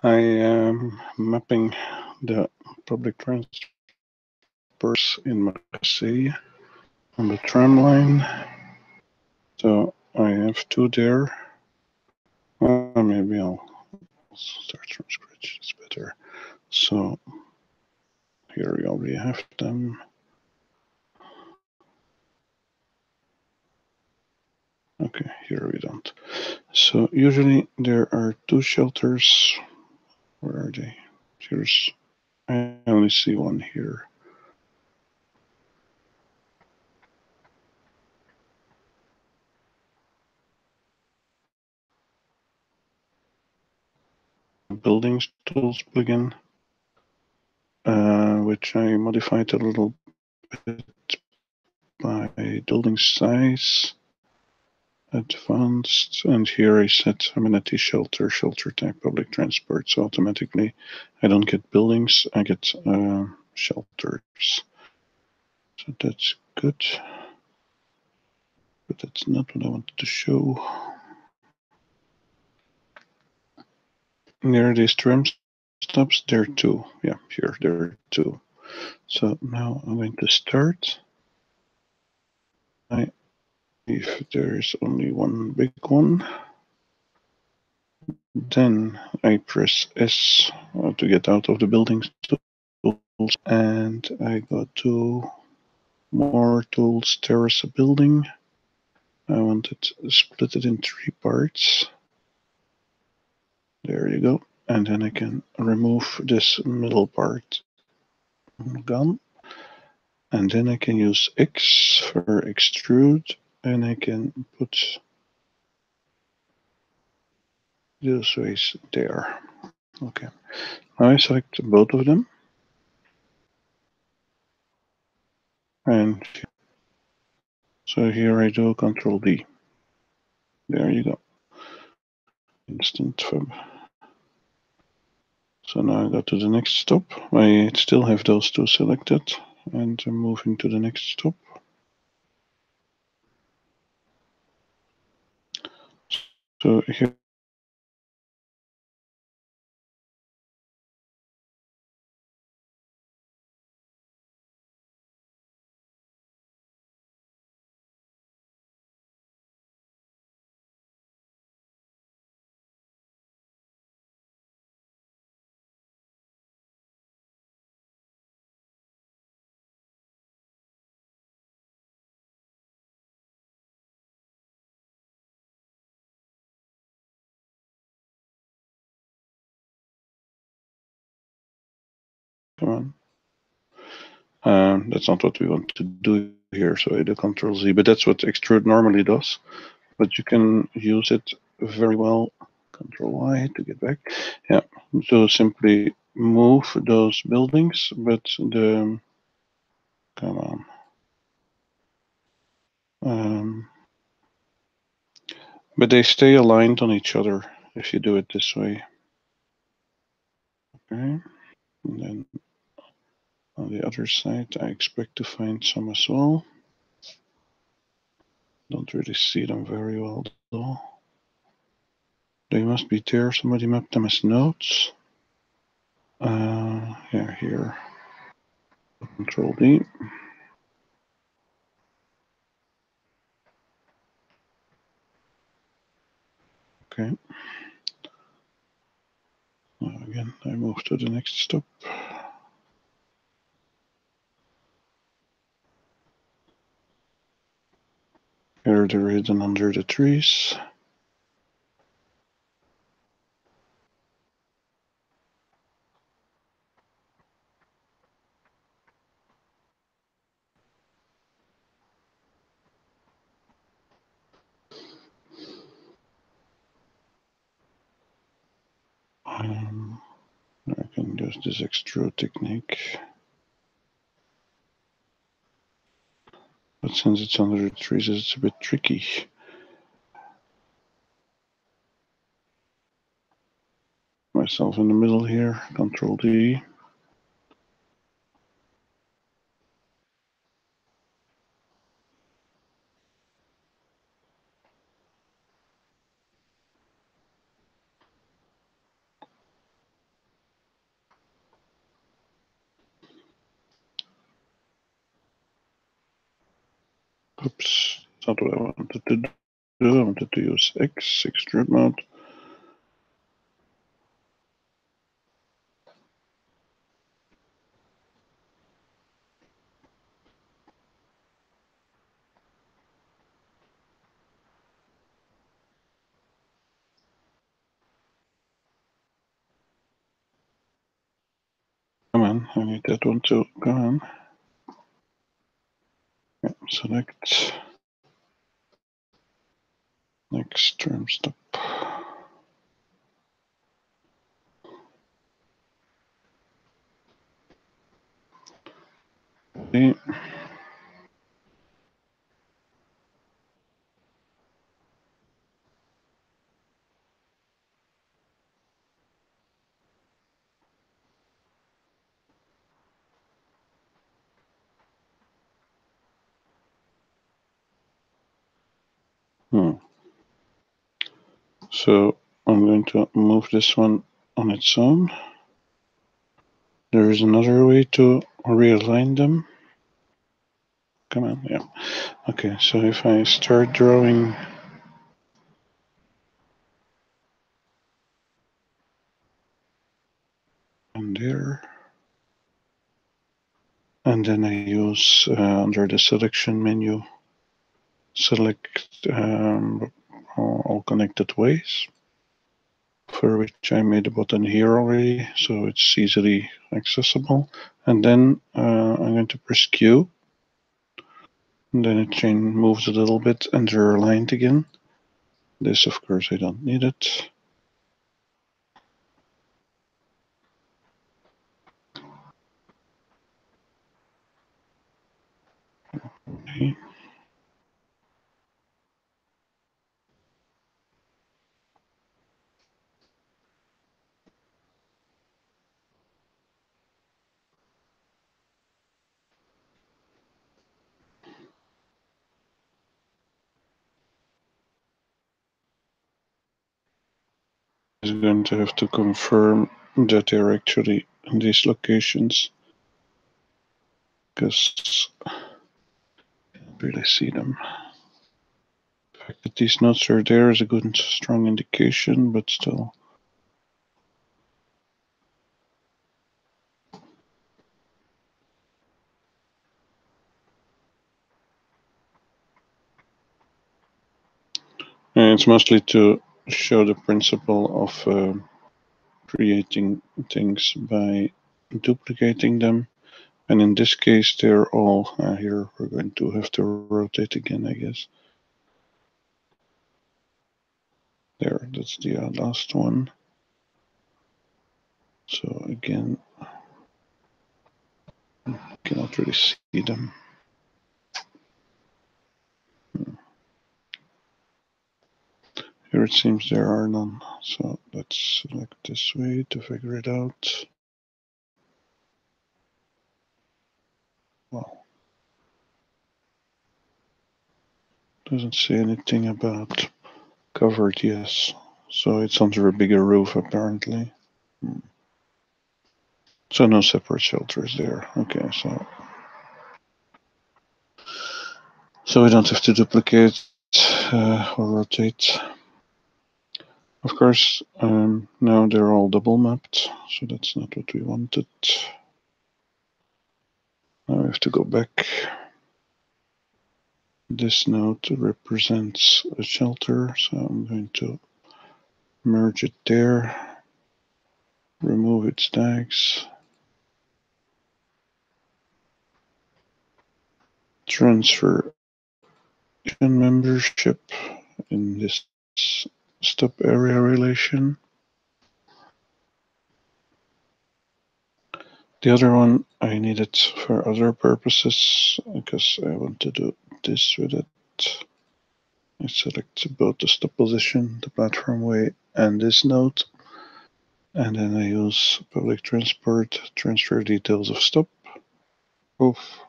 I am mapping the public transports in Marseille on the tram line. So I have two there. Maybe I'll start from scratch. It's better. So here we already have them. Okay, here we don't. So usually there are two shelters. Where are they? Here's, I only see one here. Buildings tools plugin, which I modified a little bit by building size, advanced, and here I set amenity shelter type public transport. So automatically I don't get buildings, I get shelters. So that's good. But that's not what I wanted to show. Near these tram stops, there are two. Yeah, here there are two. So now I'm going to start. If there is only one big one, then I press S to get out of the building tools, and I go to more tools, terrace a building. I want it split it in three parts. There you go. And then I can remove this middle part. Gone. And then I can use X for extrude, and I can put those ways there. Okay. Now I select both of them. And so here I do Control D. There you go. Instant fab. So now I go to the next stop. I still have those two selected, and I'm moving to the next stop. So here come on. That's not what we want to do here, so I do Control Z, but that's what extrude normally does. But you can use it very well. Control Y to get back. Yeah, so simply move those buildings, but the, come on. But they stay aligned on each other if you do it this way. Okay, and then on the other side, I expect to find some as well. Don't really see them very well though. They must be there. Somebody mapped them as nodes. Yeah, here. Control D. Okay. Now again, I move to the next stop. Here they're hidden under the trees. I can use this extrude technique. But since it's under the trees, it's a bit tricky. Myself in the middle here, Control D. Oops, that's not what I wanted to do. I wanted to use X, extrude mode. Come on, I need that one to go on. Yeah, select next term stop. Okay. So I'm going to move this one on its own. There is another way to realign them. Come on, yeah. Okay, so if I start drawing in there, and then I use under the selection menu, select all connected ways, for which I made a button here already, so it's easily accessible. And then I'm going to press Q, and then it moves a little bit and they're aligned again. This, of course, I don't need it. Okay. Is going to have to confirm that they're actually in these locations, because I can't really see them. The fact that these notes are there is a good and strong indication, but still. And it's mostly to show the principle of creating things by duplicating them. And in this case, they're all here. We're going to have to rotate again, I guess. There, that's the last one. So again, cannot really see them. Here it seems there are none. So let's select this way to figure it out. Well, doesn't say anything about covered, yes. So it's under a bigger roof apparently. So no separate shelters there. Okay, so we don't have to duplicate or rotate. Of course, now they're all double mapped, so that's not what we wanted. Now we have to go back. This node represents a shelter, so I'm going to merge it there, remove its tags, transfer membership in this stop area relation. The other one I need it for other purposes because I want to do this with it. I select both the stop position, the platform way, and this node. And then I use public transport, transfer details of stop, off,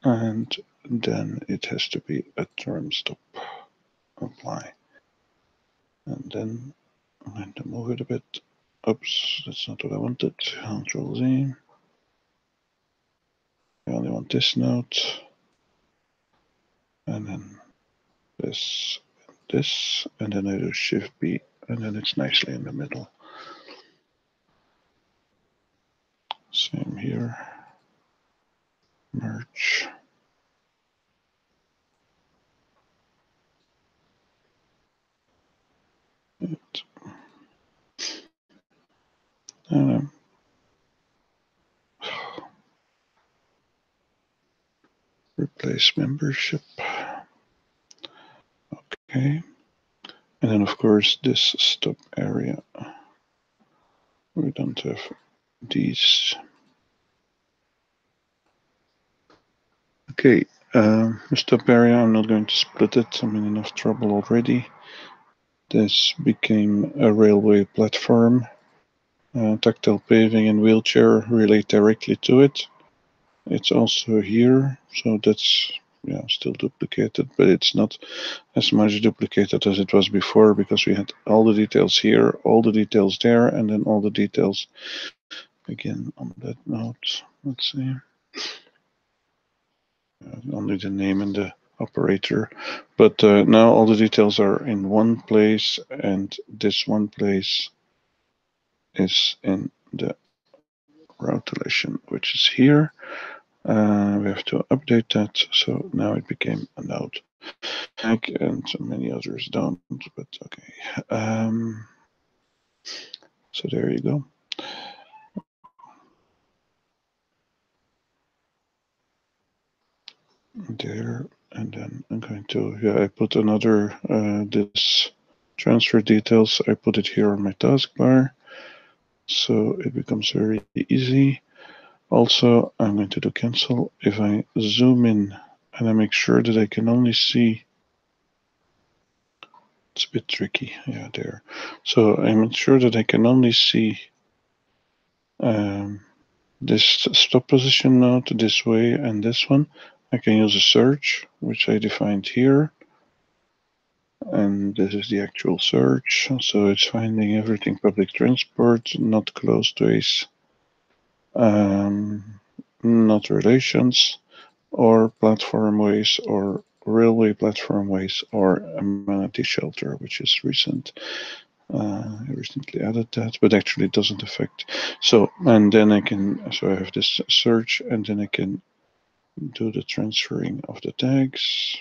and then it has to be a term stop, apply. And then I'm going to move it a bit. Oops, that's not what I wanted. Control Z. I only want this node. and then this, and then I do Shift B, and then it's nicely in the middle. Same here. Merge. And replace membership. Okay. And then of course this stop area. We don't have these. Okay, the stop area, I'm not going to split it. I'm in enough trouble already. This became a railway platform. Tactile paving and wheelchair relate directly to it. It's also here, so that's still duplicated, but it's not as much duplicated as it was before because we had all the details here, all the details there, and then all the details again on that note. Let's see. Only the name and the operator, but now all the details are in one place, and this one place is in the route relation, which is here. We have to update that, so now it became a node tag, and many others don't, but okay. So there you go. There, and then I'm going to, I put another, this transfer details, I put it here on my taskbar, so it becomes very easy. Also, I'm going to do cancel. If I zoom in and I make sure that I can only see, it's a bit tricky, yeah, there. So I'm sure that I can only see this stop position node this way and this one. I can use a search, which I defined here. And this is the actual search. So it's finding everything public transport, not closedways, not relations, or platform ways, or railway platform ways, or amenity shelter, which is recent. I recently added that, but actually it doesn't affect. So, and then I can, so I have this search, and then I can do the transferring of the tags.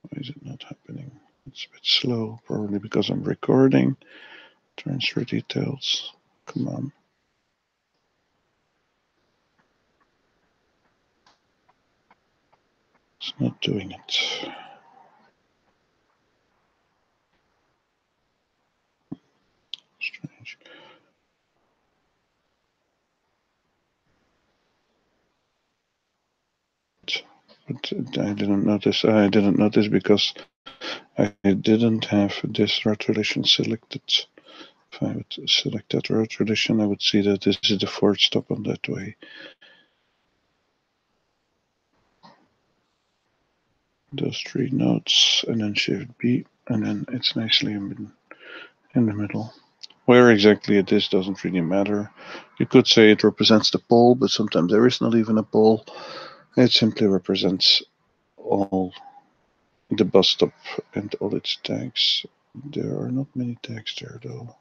Why is it not happening? It's a bit slow, probably because I'm recording. Transfer details, come on. It's not doing it. Strange. But I didn't notice. I didn't notice because I didn't have this route relation selected. If I would select that route relation, I would see that this is the fourth stop on that way. Those three nodes, and then Shift B, and then it's nicely in the middle. Where exactly it is doesn't really matter. You could say it represents the pole, but sometimes there is not even a pole. It simply represents all the bus stop and all its tags. There are not many tags there though.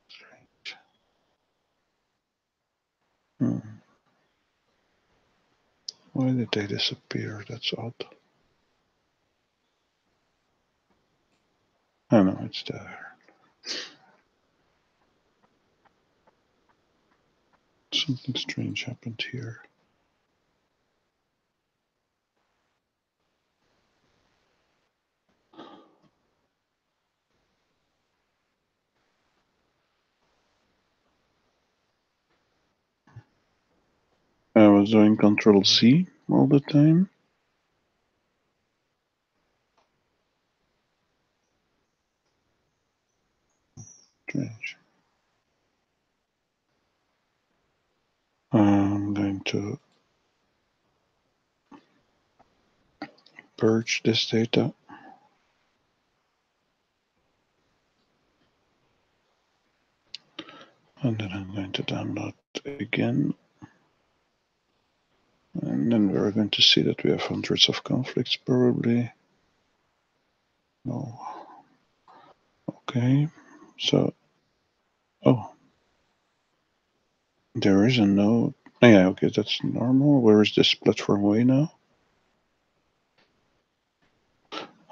Strange. Why did they disappear? That's odd. Oh no, it's there. Something strange happened here. I was doing Control Z all the time. Strange. I'm going to purge this data. And then I'm going to download again. And then we're going to see that we have hundreds of conflicts, probably. No. Okay, so, oh, there is a node. Oh, yeah, okay, that's normal. Where is this platform way now?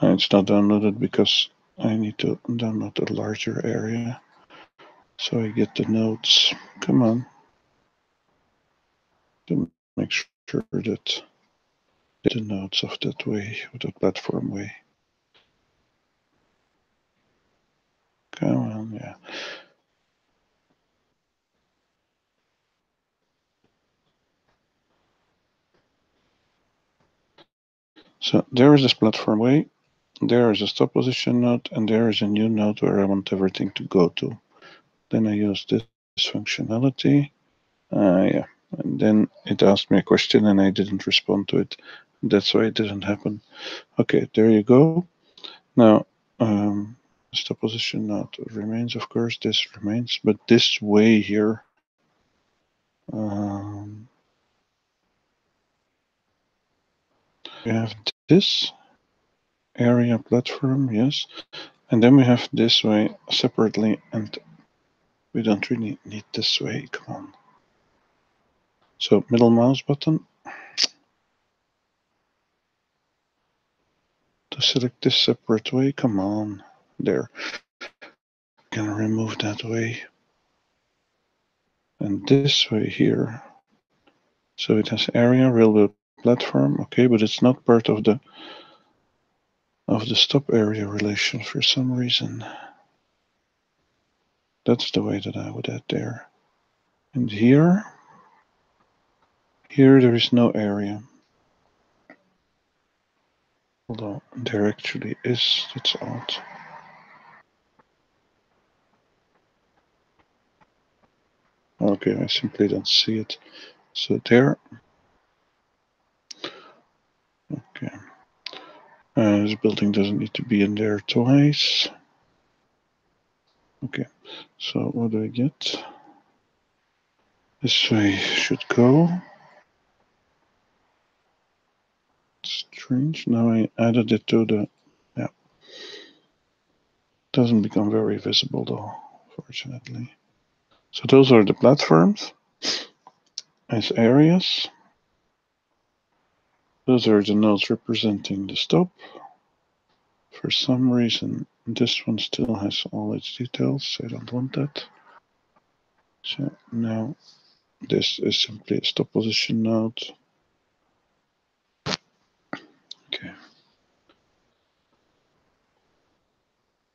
It's not downloaded because I need to download a larger area. So I get the nodes. Come on. To make sure that the nodes of that way, of the platform way. Come on, yeah. So there is this platform way, there is a stop position node, and there is a new node where I want everything to go to. Then I use this functionality. Yeah, and then it asked me a question and I didn't respond to it. That's why it didn't happen. Okay, there you go. Now, stop position node remains, of course, this remains, but this way here, we have this area platform, yes, and then we have this way separately, and we don't really need this way. Come on. So middle mouse button to select this separate way. Come on, there. Can remove that way, and this way here. So it has area railway platform, okay, but it's not part of the stop area relation for some reason. That's the way that I would add there. And here there is no area. Although there actually is, that's odd. Okay, I simply don't see it. So there. Okay. This building doesn't need to be in there twice. Okay, so what do I get? This way should go. Strange. Now I added it to the, yeah. Doesn't become very visible though, fortunately. So those are the platforms as areas. Those are the nodes representing the stop. For some reason, this one still has all its details. I don't want that. So now this is simply a stop position node. Okay.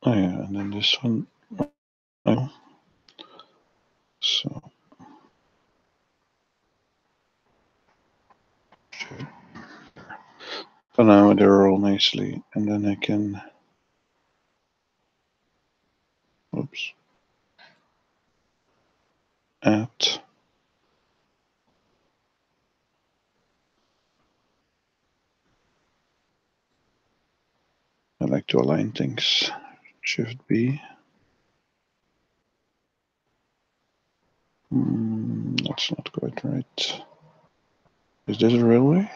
Oh yeah, and then this one. Oh. So. Okay. So now they're all nicely, and then I can. Oops. Add. I like to align things. Shift B. That's not quite right. Is this a railway?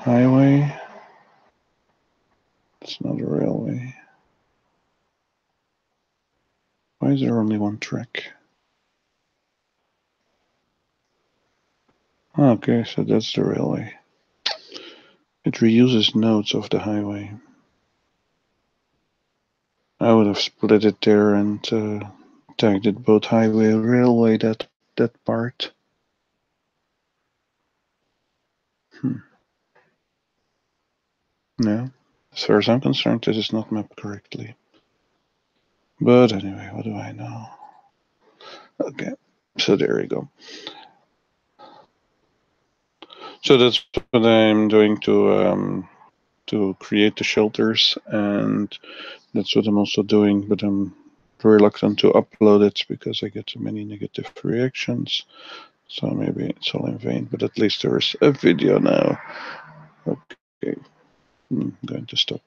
Highway? It's not a railway. Why is there only one track? Okay, so that's the railway. It reuses nodes of the highway. I would have split it there and tagged it both highway and railway, that part. No, as far as I'm concerned, this is not mapped correctly. But anyway, what do I know? Okay, so there you go. So that's what I'm doing to create the shelters, and that's what I'm also doing, but I'm reluctant to upload it because I get too many negative reactions. So maybe it's all in vain, but at least there's a video now. Okay, I'm going to stop.